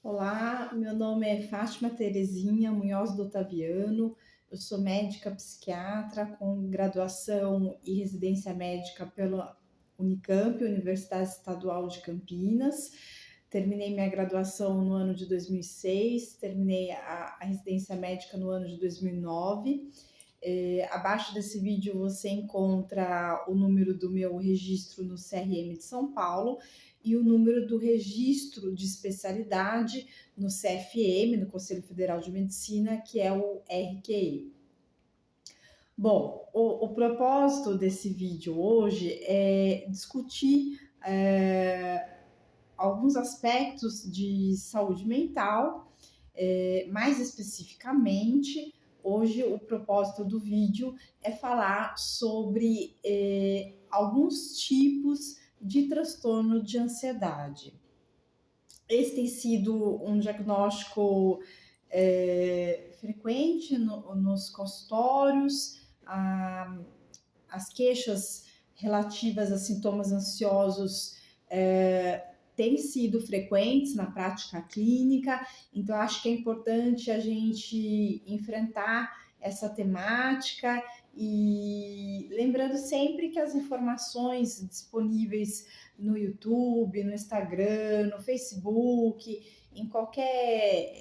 Olá, meu nome é Fátima Terezinha Munhoz do Otaviano, eu sou médica psiquiatra com graduação e residência médica pela Unicamp, Universidade Estadual de Campinas. Terminei minha graduação no ano de 2006, terminei a residência médica no ano de 2009. Abaixo desse vídeo você encontra o número do meu registro no CRM de São Paulo e o número do registro de especialidade no CFM, no Conselho Federal de Medicina, que é o RQE. Bom, o propósito desse vídeo hoje é discutir alguns aspectos de saúde mental. Mais especificamente, hoje o propósito do vídeo é falar sobre alguns tipos de transtorno de ansiedade. Esse tem sido um diagnóstico frequente nos consultórios. As queixas relativas a sintomas ansiosos têm sido frequentes na prática clínica, então acho que é importante a gente enfrentar essa temática e lembrando sempre que as informações disponíveis no YouTube, no Instagram, no Facebook, em qualquer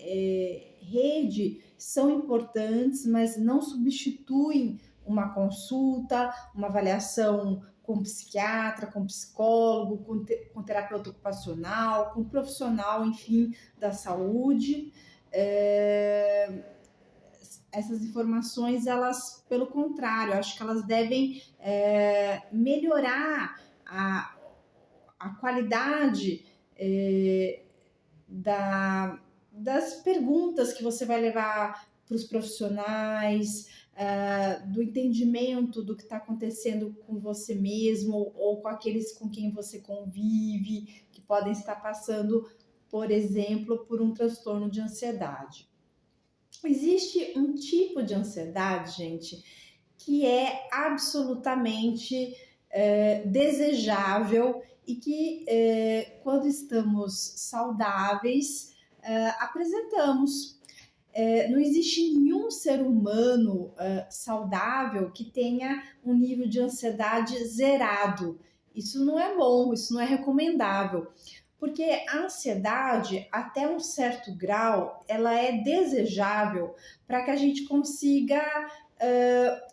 rede são importantes, mas não substituem uma consulta, uma avaliação com psiquiatra, com psicólogo, com terapeuta ocupacional, com profissional, enfim, da saúde. Essas informações, elas, pelo contrário, acho que elas devem melhorar a qualidade das perguntas que você vai levar para os profissionais, do entendimento do que está acontecendo com você mesmo ou com aqueles com quem você convive, que podem estar passando, por exemplo, por um transtorno de ansiedade. Existe um tipo de ansiedade, gente, que é absolutamente desejável e que, quando estamos saudáveis, apresentamos. Não existe nenhum ser humano saudável que tenha um nível de ansiedade zerado. Isso não é bom, isso não é recomendável. Porque a ansiedade, até um certo grau, ela é desejável para que a gente consiga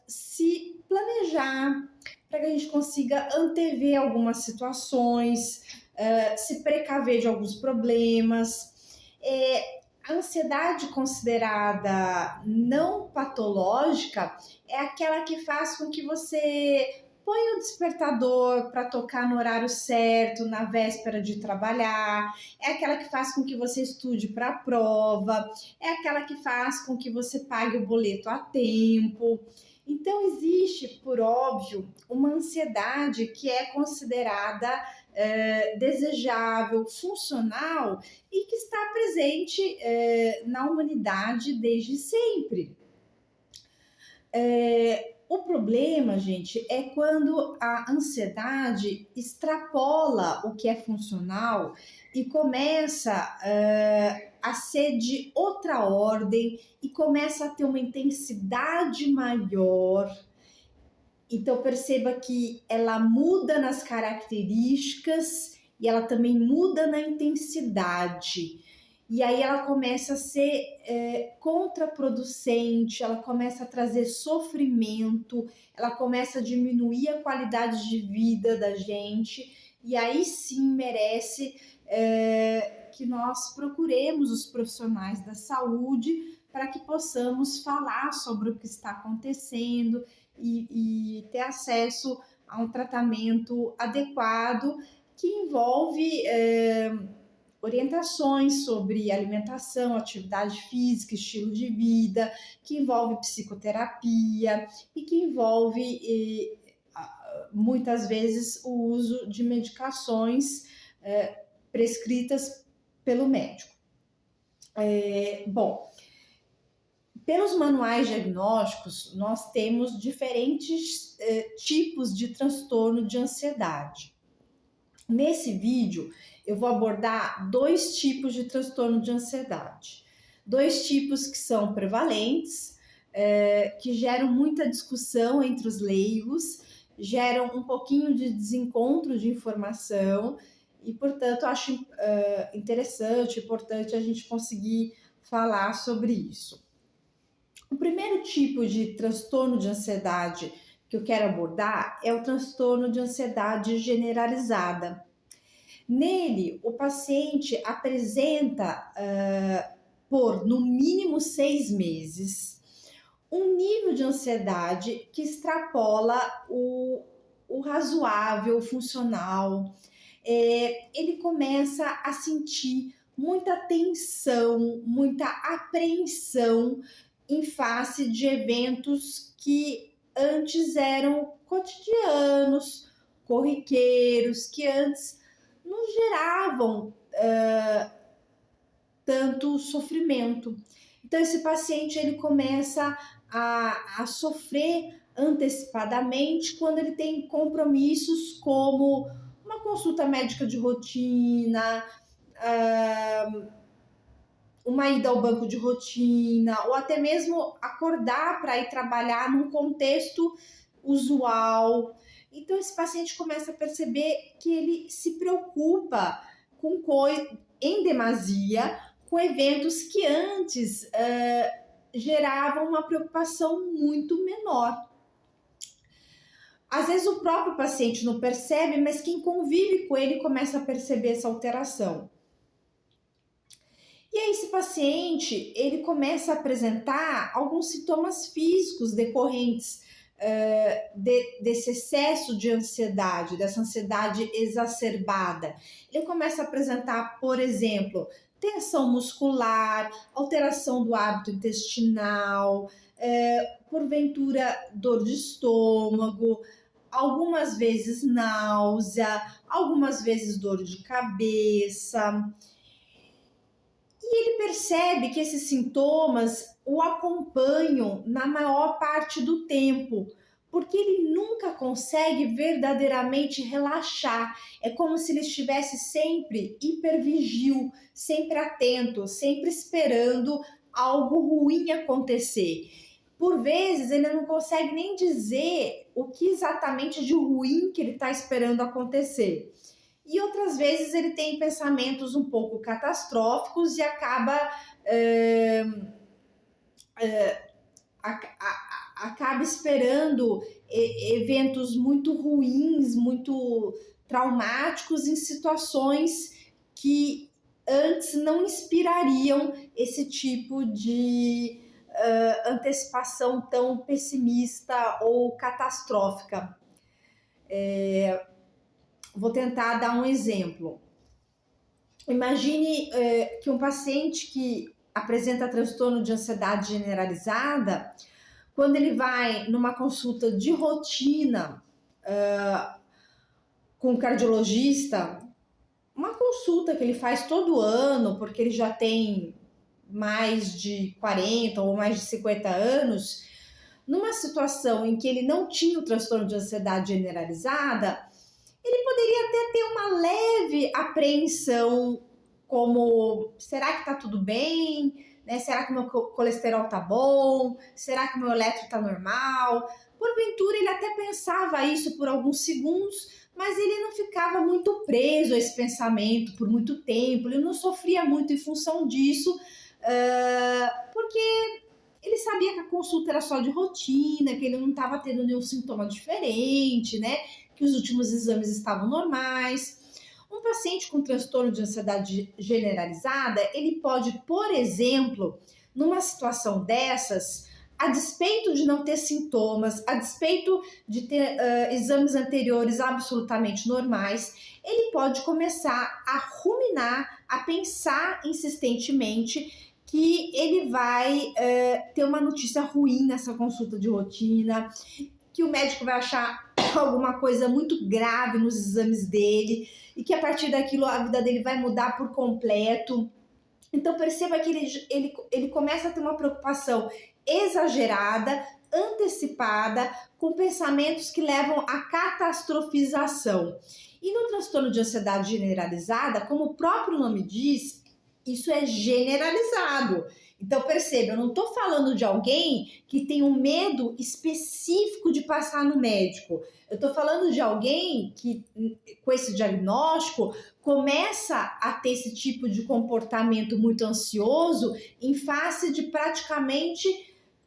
se planejar, para que a gente consiga antever algumas situações, se precaver de alguns problemas. A ansiedade considerada não patológica é aquela que faz com que você põe o despertador para tocar no horário certo, na véspera de trabalhar, é aquela que faz com que você estude para a prova, é aquela que faz com que você pague o boleto a tempo. Então, existe, por óbvio, uma ansiedade que é considerada desejável, funcional e que está presente na humanidade desde sempre. O problema, gente, é quando a ansiedade extrapola o que é funcional e começa a ser de outra ordem e começa a ter uma intensidade maior. Então perceba que ela muda nas características e ela também muda na intensidade. E aí ela começa a ser contraproducente, ela começa a trazer sofrimento, ela começa a diminuir a qualidade de vida da gente, e aí sim merece que nós procuremos os profissionais da saúde para que possamos falar sobre o que está acontecendo e ter acesso a um tratamento adequado que envolve orientações sobre alimentação, atividade física, estilo de vida, que envolve psicoterapia e que envolve muitas vezes o uso de medicações prescritas pelo médico. Bom, pelos manuais diagnósticos, nós temos diferentes tipos de transtorno de ansiedade. Nesse vídeo, eu vou abordar dois tipos de transtorno de ansiedade. Dois tipos que são prevalentes, que geram muita discussão entre os leigos, geram um pouquinho de desencontro de informação e, portanto, acho interessante, importante a gente conseguir falar sobre isso. O primeiro tipo de transtorno de ansiedade que eu quero abordar é o transtorno de ansiedade generalizada. Nele, o paciente apresenta, por no mínimo 6 meses, um nível de ansiedade que extrapola o razoável, o funcional. Ele começa a sentir muita tensão, muita apreensão em face de eventos que antes eram cotidianos, corriqueiros, que antes não geravam tanto sofrimento. Então, esse paciente ele começa a sofrer antecipadamente quando ele tem compromissos como uma consulta médica de rotina, uma ida ao banco de rotina, ou até mesmo acordar para ir trabalhar num contexto usual. Então, esse paciente começa a perceber que ele se preocupa com em demasia com eventos que antes geravam uma preocupação muito menor. Às vezes o próprio paciente não percebe, mas quem convive com ele começa a perceber essa alteração. E aí esse paciente, ele começa a apresentar alguns sintomas físicos decorrentes desse excesso de ansiedade, dessa ansiedade exacerbada. Ele começa a apresentar, por exemplo, tensão muscular, alteração do hábito intestinal, porventura dor de estômago, algumas vezes náusea, algumas vezes dor de cabeça. E ele percebe que esses sintomas o acompanham na maior parte do tempo, porque ele nunca consegue verdadeiramente relaxar. É como se ele estivesse sempre hipervigil, sempre atento, sempre esperando algo ruim acontecer. Por vezes ele não consegue nem dizer o que exatamente de ruim que ele está esperando acontecer. E outras vezes ele tem pensamentos um pouco catastróficos e acaba esperando eventos muito ruins, muito traumáticos em situações que antes não inspirariam esse tipo de antecipação tão pessimista ou catastrófica. Vou tentar dar um exemplo. Imagine que um paciente que apresenta transtorno de ansiedade generalizada, quando ele vai numa consulta de rotina com um cardiologista, uma consulta que ele faz todo ano, porque ele já tem mais de 40 ou mais de 50 anos, numa situação em que ele não tinha o transtorno de ansiedade generalizada, ele poderia até ter uma leve apreensão, como, será que tá tudo bem? Né? Será que o meu colesterol tá bom? Será que o meu eletro tá normal? Porventura, ele até pensava isso por alguns segundos, mas ele não ficava muito preso a esse pensamento por muito tempo, ele não sofria muito em função disso, porque ele sabia que a consulta era só de rotina, que ele não estava tendo nenhum sintoma diferente, né? Que os últimos exames estavam normais. Um paciente com transtorno de ansiedade generalizada, ele pode, por exemplo, numa situação dessas, a despeito de não ter sintomas, a despeito de ter exames anteriores absolutamente normais, ele pode começar a ruminar, a pensar insistentemente que ele vai ter uma notícia ruim nessa consulta de rotina, que o médico vai achar alguma coisa muito grave nos exames dele e que a partir daquilo a vida dele vai mudar por completo. Então perceba que ele começa a ter uma preocupação exagerada, antecipada, com pensamentos que levam à catastrofização. E no transtorno de ansiedade generalizada, como o próprio nome diz, isso é generalizado. Então, perceba, eu não estou falando de alguém que tem um medo específico de passar no médico. Eu estou falando de alguém que, com esse diagnóstico, começa a ter esse tipo de comportamento muito ansioso em face de praticamente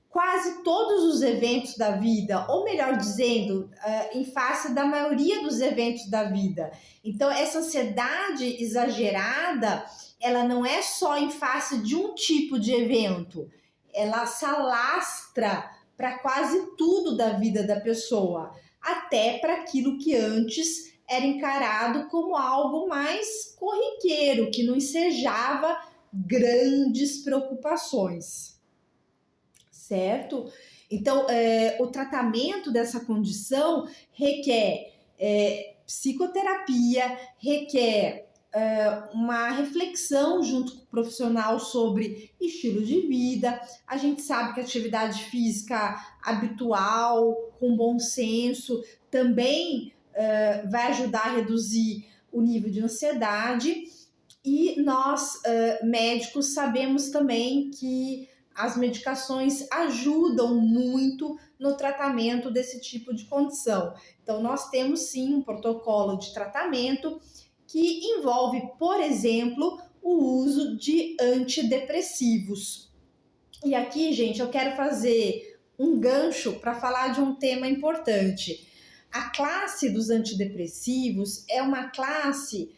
quase todos os eventos da vida, ou melhor dizendo, em face da maioria dos eventos da vida. Então, essa ansiedade exagerada, ela não é só em face de um tipo de evento, ela se alastra para quase tudo da vida da pessoa, até para aquilo que antes era encarado como algo mais corriqueiro, que não ensejava grandes preocupações. Certo? Então, o tratamento dessa condição requer psicoterapia, requer uma reflexão junto com o profissional sobre estilo de vida. A gente sabe que a atividade física habitual, com bom senso, também vai ajudar a reduzir o nível de ansiedade. E nós, médicos, sabemos também que as medicações ajudam muito no tratamento desse tipo de condição. Então, nós temos sim um protocolo de tratamento que envolve, por exemplo, o uso de antidepressivos. E aqui, gente, eu quero fazer um gancho para falar de um tema importante. A classe dos antidepressivos é uma classe,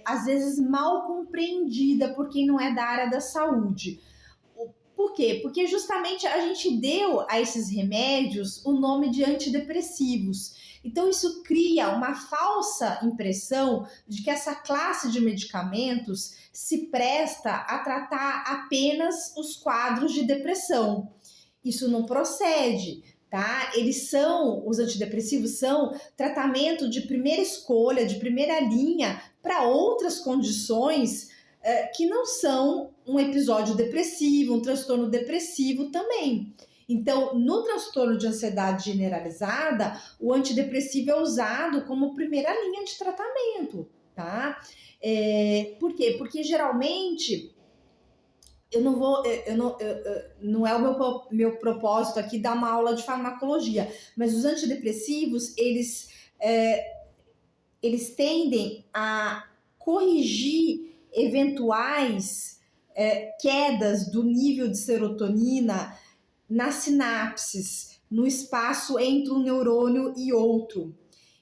às vezes, mal compreendida por quem não é da área da saúde. Por quê? Porque justamente a gente deu a esses remédios o nome de antidepressivos. Então, isso cria uma falsa impressão de que essa classe de medicamentos se presta a tratar apenas os quadros de depressão. Isso não procede, tá? Os antidepressivos são tratamento de primeira escolha, de primeira linha para outras condições que não são um episódio depressivo, um transtorno depressivo também. Então, no transtorno de ansiedade generalizada, o antidepressivo é usado como primeira linha de tratamento, tá? Por quê? Porque geralmente não é o meu propósito aqui dar uma aula de farmacologia, mas os antidepressivos, eles tendem a corrigir eventuais quedas do nível de serotonina nas sinapses, no espaço entre um neurônio e outro.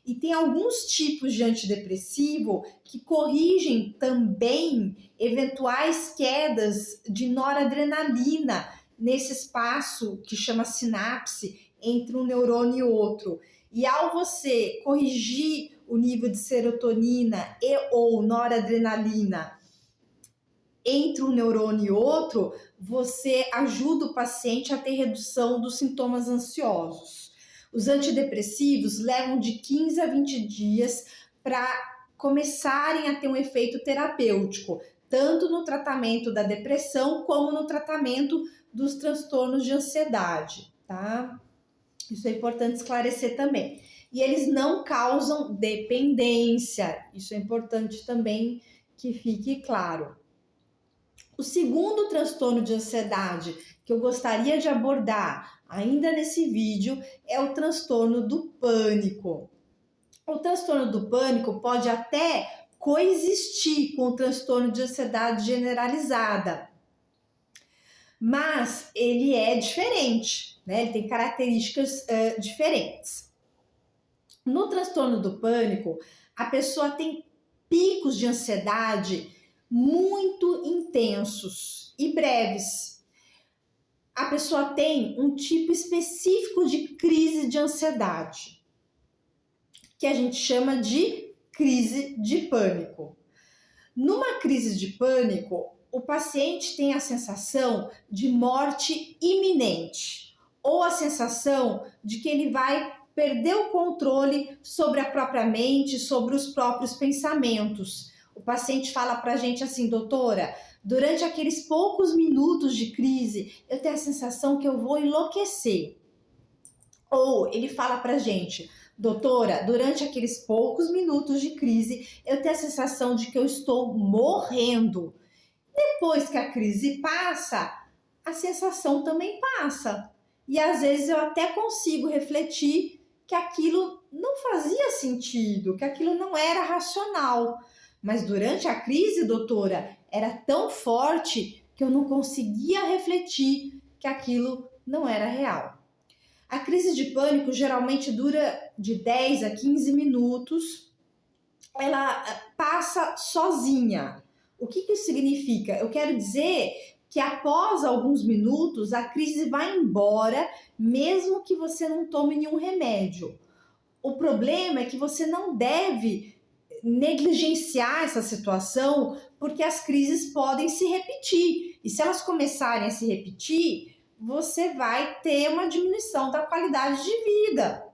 E tem alguns tipos de antidepressivo que corrigem também eventuais quedas de noradrenalina nesse espaço que chama sinapse entre um neurônio e outro. E ao você corrigir o nível de serotonina e ou noradrenalina entre um neurônio e outro, você ajuda o paciente a ter redução dos sintomas ansiosos. Os antidepressivos levam de 15 a 20 dias para começarem a ter um efeito terapêutico, tanto no tratamento da depressão como no tratamento dos transtornos de ansiedade, tá? Isso é importante esclarecer também. E eles não causam dependência, isso é importante também que fique claro. O segundo transtorno de ansiedade que eu gostaria de abordar ainda nesse vídeo é o transtorno do pânico. O transtorno do pânico pode até coexistir com o transtorno de ansiedade generalizada, mas ele é diferente, né? Ele tem características diferentes. No transtorno do pânico, a pessoa tem picos de ansiedade muito intensos e breves. A pessoa tem um tipo específico de crise de ansiedade, que a gente chama de crise de pânico. Numa crise de pânico, o paciente tem a sensação de morte iminente, ou a sensação de que ele vai perder o controle sobre a própria mente, sobre os próprios pensamentos. O paciente fala para a gente assim, doutora, durante aqueles poucos minutos de crise, eu tenho a sensação que eu vou enlouquecer. Ou ele fala para a gente, doutora, durante aqueles poucos minutos de crise, eu tenho a sensação de que eu estou morrendo. Depois que a crise passa, a sensação também passa. E às vezes eu até consigo refletir que aquilo não fazia sentido, que aquilo não era racional. Mas durante a crise, doutora, era tão forte que eu não conseguia refletir que aquilo não era real. A crise de pânico geralmente dura de 10 a 15 minutos. Ela passa sozinha. O que isso significa? Eu quero dizer que após alguns minutos a crise vai embora, mesmo que você não tome nenhum remédio. O problema é que você não deve negligenciar essa situação, porque as crises podem se repetir. E se elas começarem a se repetir, você vai ter uma diminuição da qualidade de vida.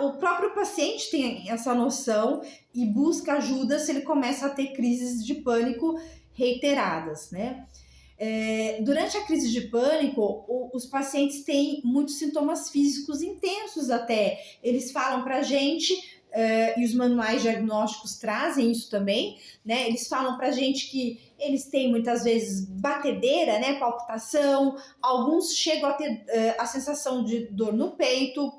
O próprio paciente tem essa noção e busca ajuda se ele começa a ter crises de pânico reiteradas, né? Durante a crise de pânico, os pacientes têm muitos sintomas físicos intensos até. Eles falam pra gente, e os manuais diagnósticos trazem isso também, né? Eles falam pra gente que eles têm muitas vezes batedeira, né? Palpitação, alguns chegam a ter a sensação de dor no peito,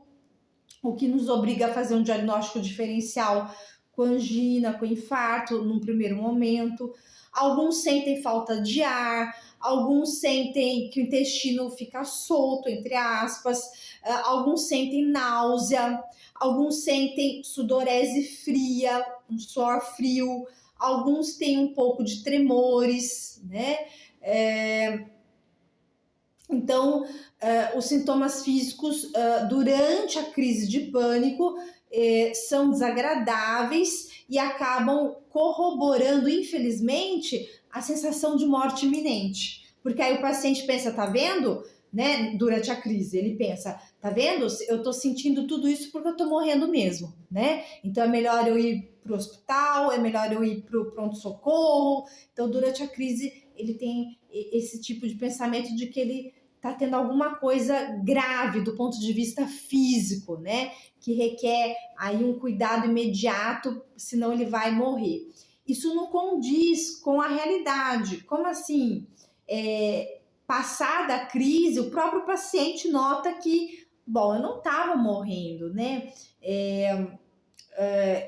o que nos obriga a fazer um diagnóstico diferencial com angina, com infarto, num primeiro momento. Alguns sentem falta de ar, alguns sentem que o intestino fica solto, entre aspas, alguns sentem náusea, alguns sentem sudorese fria, um suor frio, alguns têm um pouco de tremores, né? Então, os sintomas físicos durante a crise de pânico são desagradáveis e acabam corroborando, infelizmente, a sensação de morte iminente. Porque aí o paciente pensa, tá vendo? Né? Durante a crise, ele pensa, tá vendo? Eu tô sentindo tudo isso porque eu tô morrendo mesmo, né? Então é melhor eu ir pro hospital, é melhor eu ir pro pronto-socorro. Então, durante a crise, ele tem esse tipo de pensamento de que ele tá tendo alguma coisa grave do ponto de vista físico, né? Que requer aí um cuidado imediato, senão ele vai morrer. Isso não condiz com a realidade. Como assim? Passada a crise, o próprio paciente nota que, bom, eu não estava morrendo, né?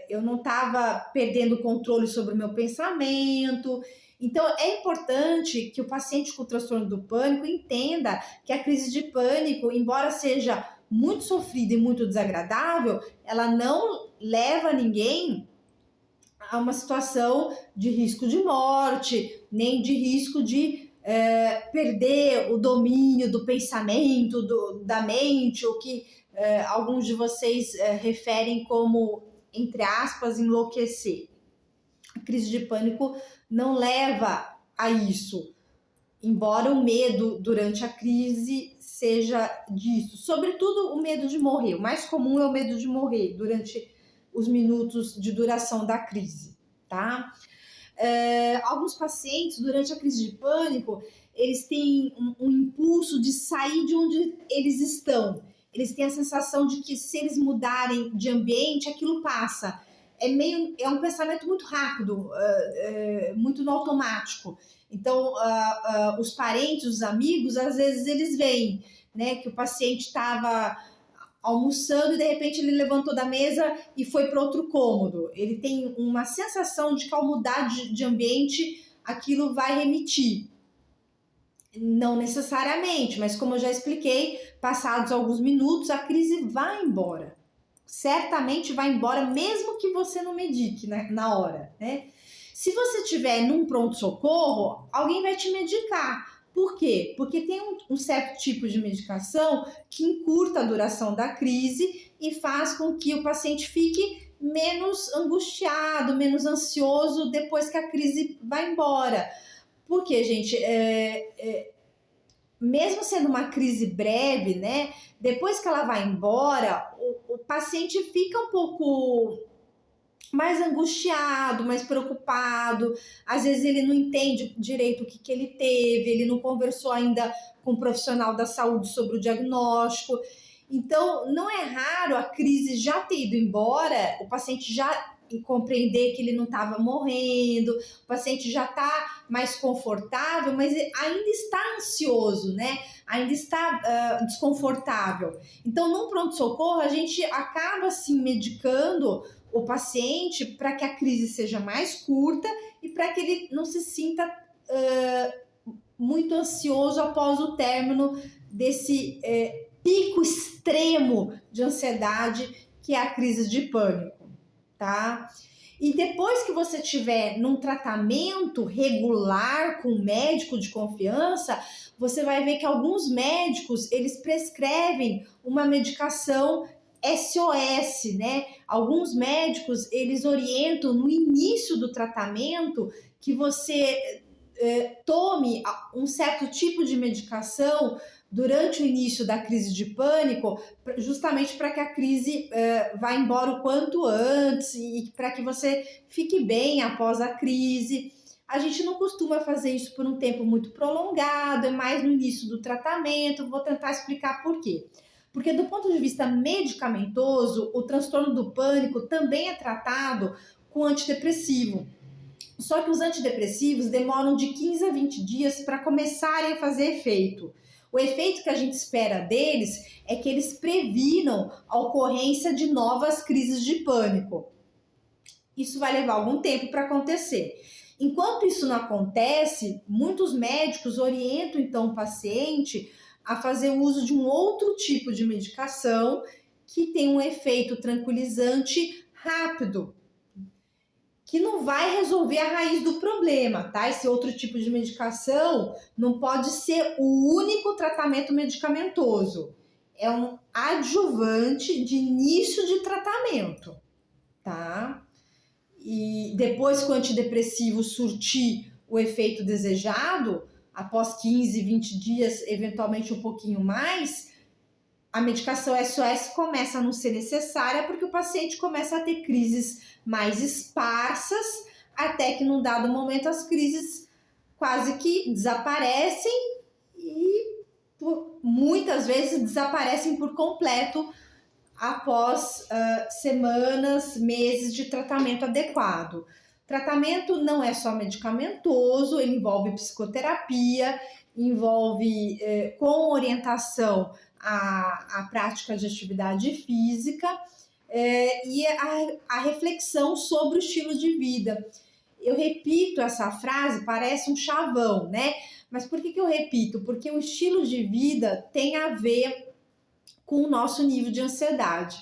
Eu não estava perdendo o controle sobre o meu pensamento. Então, é importante que o paciente com transtorno do pânico entenda que a crise de pânico, embora seja muito sofrida e muito desagradável, ela não leva ninguém a uma situação de risco de morte, nem de risco de perder o domínio do pensamento, da mente, o que alguns de vocês referem como, entre aspas, enlouquecer. A crise de pânico não leva a isso, embora o medo durante a crise seja disso. Sobretudo o medo de morrer. O mais comum é o medo de morrer durante os minutos de duração da crise, tá? Alguns pacientes, durante a crise de pânico, eles têm um impulso de sair de onde eles estão. Eles têm a sensação de que se eles mudarem de ambiente, aquilo passa. É um pensamento muito rápido, muito no automático. Então, os parentes, os amigos, às vezes eles veem, né, que o paciente estava almoçando e de repente ele levantou da mesa e foi para outro cômodo. Ele tem uma sensação de que ao mudar de ambiente, aquilo vai remitir. Não necessariamente, mas como eu já expliquei, passados alguns minutos, a crise vai embora. Certamente vai embora, mesmo que você não medique na hora, né? Se você estiver num pronto-socorro, alguém vai te medicar. Por quê? Porque tem um certo tipo de medicação que encurta a duração da crise e faz com que o paciente fique menos angustiado, menos ansioso depois que a crise vai embora. Porque, gente, mesmo sendo uma crise breve, né? Depois que ela vai embora, o paciente fica um pouco mais angustiado, mais preocupado, às vezes ele não entende direito o que ele teve, ele não conversou ainda com um profissional da saúde sobre o diagnóstico. Então, não é raro a crise já ter ido embora, o paciente já compreender que ele não estava morrendo, o paciente já está mais confortável, mas ainda está ansioso, né? Ainda está desconfortável. Então, num pronto-socorro, a gente acaba assim medicando o paciente para que a crise seja mais curta e para que ele não se sinta muito ansioso após o término desse pico extremo de ansiedade que é a crise de pânico, tá? E depois que você tiver num tratamento regular com um médico de confiança, você vai ver que alguns médicos, eles prescrevem uma medicação SOS, né? Alguns médicos, eles orientam no início do tratamento que você tome um certo tipo de medicação durante o início da crise de pânico, justamente para que a crise vá embora o quanto antes e para que você fique bem após a crise. A gente não costuma fazer isso por um tempo muito prolongado, é mais no início do tratamento. Vou tentar explicar por quê. Porque do ponto de vista medicamentoso, o transtorno do pânico também é tratado com antidepressivo. Só que os antidepressivos demoram de 15 a 20 dias para começarem a fazer efeito. O efeito que a gente espera deles é que eles previnam a ocorrência de novas crises de pânico. Isso vai levar algum tempo para acontecer. Enquanto isso não acontece, muitos médicos orientam então o paciente a fazer uso de um outro tipo de medicação que tem um efeito tranquilizante rápido, que não vai resolver a raiz do problema, tá? Esse outro tipo de medicação não pode ser o único tratamento medicamentoso. É um adjuvante de início de tratamento, tá? E depois que o antidepressivo surtir o efeito desejado, após 15, 20 dias, eventualmente um pouquinho mais, a medicação SOS começa a não ser necessária porque o paciente começa a ter crises mais esparsas, até que num dado momento as crises quase que desaparecem e muitas vezes desaparecem por completo após semanas, meses de tratamento adequado. Tratamento não é só medicamentoso, ele envolve psicoterapia, envolve com orientação a prática de atividade física e a reflexão sobre o estilo de vida. Eu repito essa frase, parece um chavão, né? Mas por que eu repito? Porque o estilo de vida tem a ver com o nosso nível de ansiedade.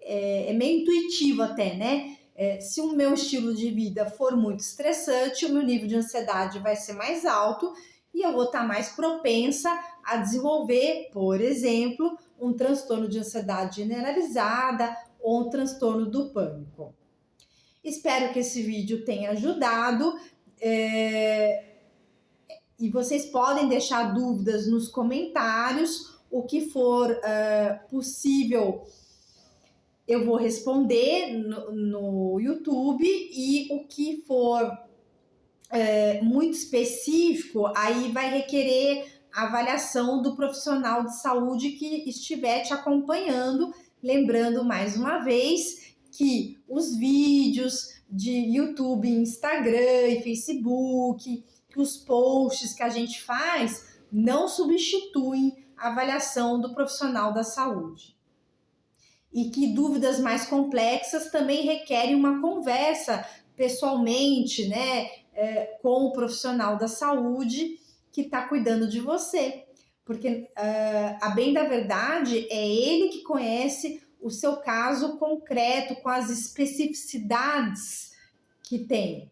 É meio intuitivo até, né? Se o meu estilo de vida for muito estressante, o meu nível de ansiedade vai ser mais alto e eu vou estar mais propensa a desenvolver, por exemplo, um transtorno de ansiedade generalizada ou um transtorno do pânico. Espero que esse vídeo tenha ajudado. E vocês podem deixar dúvidas nos comentários. O que for possível, eu vou responder no YouTube, e o que for muito específico, aí vai requerer a avaliação do profissional de saúde que estiver te acompanhando. Lembrando mais uma vez que os vídeos de YouTube, Instagram e Facebook, que os posts que a gente faz não substituem a avaliação do profissional da saúde. E que dúvidas mais complexas também requerem uma conversa pessoalmente, né, com o profissional da saúde que está cuidando de você. Porque, a bem da verdade, é ele que conhece o seu caso concreto, com as especificidades que tem.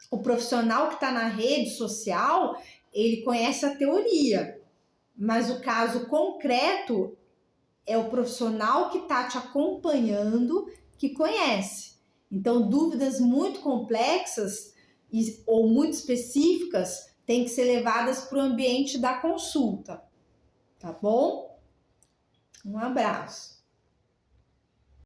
O profissional que está na rede social, ele conhece a teoria, mas o caso concreto é o profissional que está te acompanhando que conhece. Então, dúvidas muito complexas ou muito específicas têm que ser levadas para o ambiente da consulta, tá bom? Um abraço.